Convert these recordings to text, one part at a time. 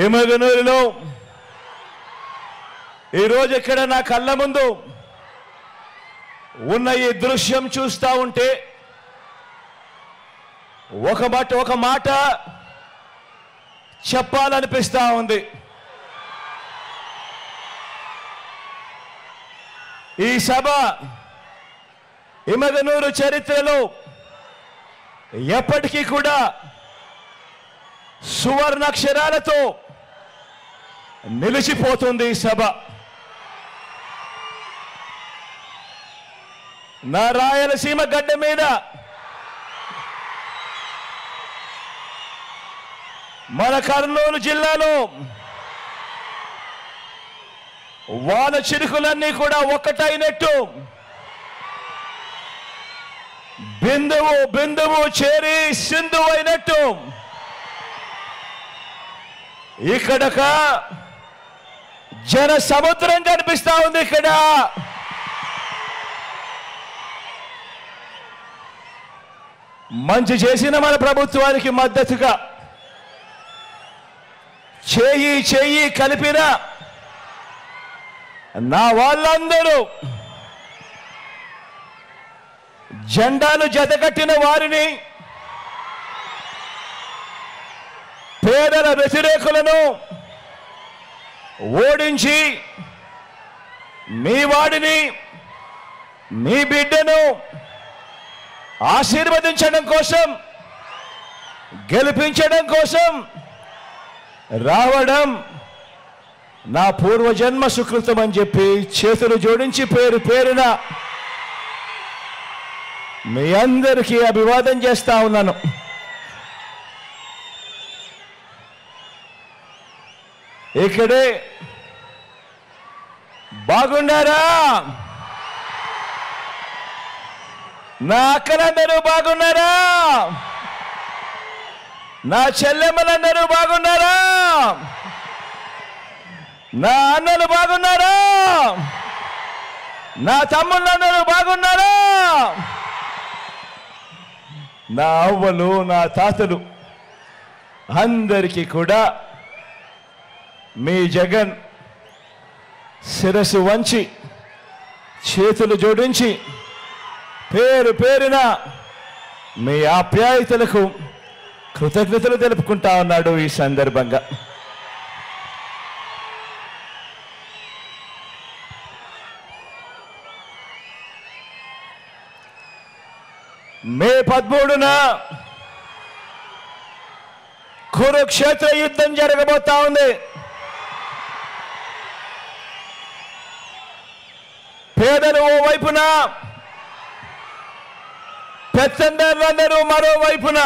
ఎమగనూరులో ఈరోజు ఇక్కడ నా కళ్ళ ముందు ఉన్న ఈ దృశ్యం చూస్తా ఉంటే ఒక మాట చెప్పాలనిపిస్తా ఉంది. ఈ సభ ఎమగనూరు చరిత్రలో ఎప్పటికీ కూడా సువర్ణాక్షరాలతో నిలిచిపోతుంది. ఈ సభ నా రాయలసీమ గడ్డ మీద మన కర్నూలు జిల్లాలో వాన చిరుకులన్నీ కూడా ఒక్కటైనట్టు బిందువు బిందువు చేరి సింధు అయినట్టు ఇక్కడక జన సముద్రం కనిపిస్తా ఉంది. ఇక్కడ మంచి చేసిన మన ప్రభుత్వానికి మద్దతుగా చేయి చేయి కలిపిన నా వాళ్ళందరూ, జెండాలు జతకట్టిన వారిని, పేదల వ్యతిరేకులను ఓడించి మీ వాడిని, మీ బిడ్డను ఆశీర్వదించడం కోసం, గెలిపించడం కోసం రావడం నా పూర్వజన్మ సుకృతం అని చెప్పి చేతులు జోడించి పేరు పేరున మీ అందరికీ అభివాదం చేస్తా ఉన్నాను. ఇక్కడే బాగున్నారా? నా అక్కలందరూ బాగున్నారా? నా చెల్లెమ్మలందరూ బాగున్నారా? నా అన్నలు బాగున్నారా? నా తమ్ముళ్ళందరూ బాగున్నారా? నా అవ్వలు, నా తాతలు అందరికీ కూడా మీ జగన్ శిరస్సు వంచి చేతులు జోడించి పేరు పేరున మీ ఆప్యాయతలకు కృతజ్ఞతలు తెలుపుకుంటా ఉన్నాడు. ఈ సందర్భంగా మే 13న కురుక్షేత్ర యుద్ధం జరగబోతా ఉంది. పేదలు ఓ వైపున, పెత్తందారులందరూ మరోవైపున.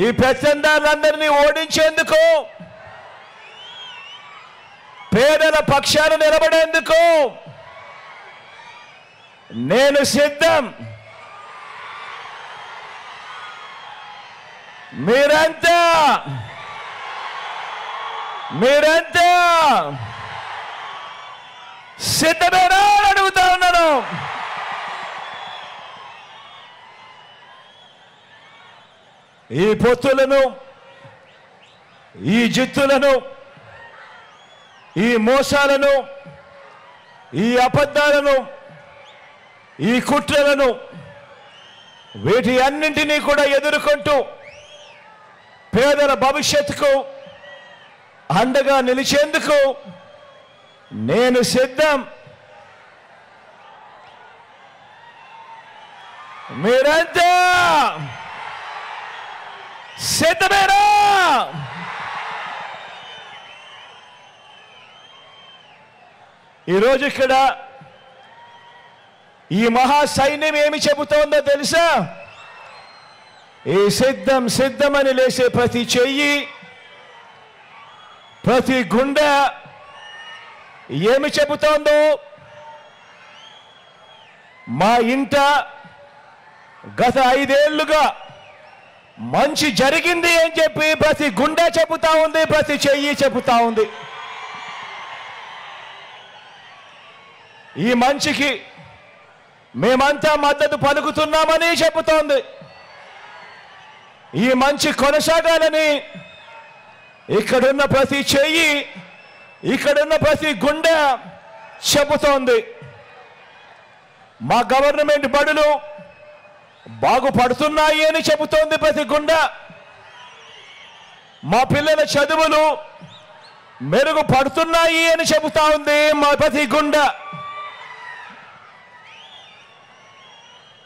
ఈ పెత్తందారులందరినీ ఓడించేందుకు, పేదల పక్షాన నిలబడేందుకు నేను సిద్ధం. మీరంతా సిద్ధమేనా అని అడుగుతా ఉన్నాను. ఈ పొత్తులను, ఈ జిత్తులను, ఈ మోసాలను, ఈ అబద్ధాలను, ఈ కుట్రలను, వీటి అన్నింటినీ కూడా ఎదుర్కొంటూ పేదల భవిష్యత్తుకు అండగా నిలిచేందుకు నేను సిద్ధం. మీరంతా సిద్ధమేనా? ఈరోజు ఇక్కడ ఈ మహా సైన్యం ఏమి చెబుతోందో తెలుసా? ఈ సిద్ధం సిద్ధమని లేసే ప్రతి చెయ్యి, ప్రతి గుండె ఏమి చెబుతోందో, మా ఇంట గత 5 ఏళ్లుగా మంచి జరిగింది అని చెప్పి ప్రతి గుండె చెబుతా ఉంది, ప్రతి చెయ్యి చెబుతా ఉంది. ఈ మంచికి మేమంతా మద్దతు పలుకుతున్నామని చెబుతోంది. ఈ మంచి కొనసాగాలని ఇక్కడున్న ప్రతి చెయ్యి, ఇక్కడున్న ప్రతి గుండె చెబుతోంది. మా గవర్నమెంట్ బడులు బాగుపడుతున్నాయి అని చెబుతోంది ప్రతి గుండె. మా పిల్లల చదువులు మెరుగుపడుతున్నాయి అని చెబుతా ఉంది మా ప్రతి గుండె.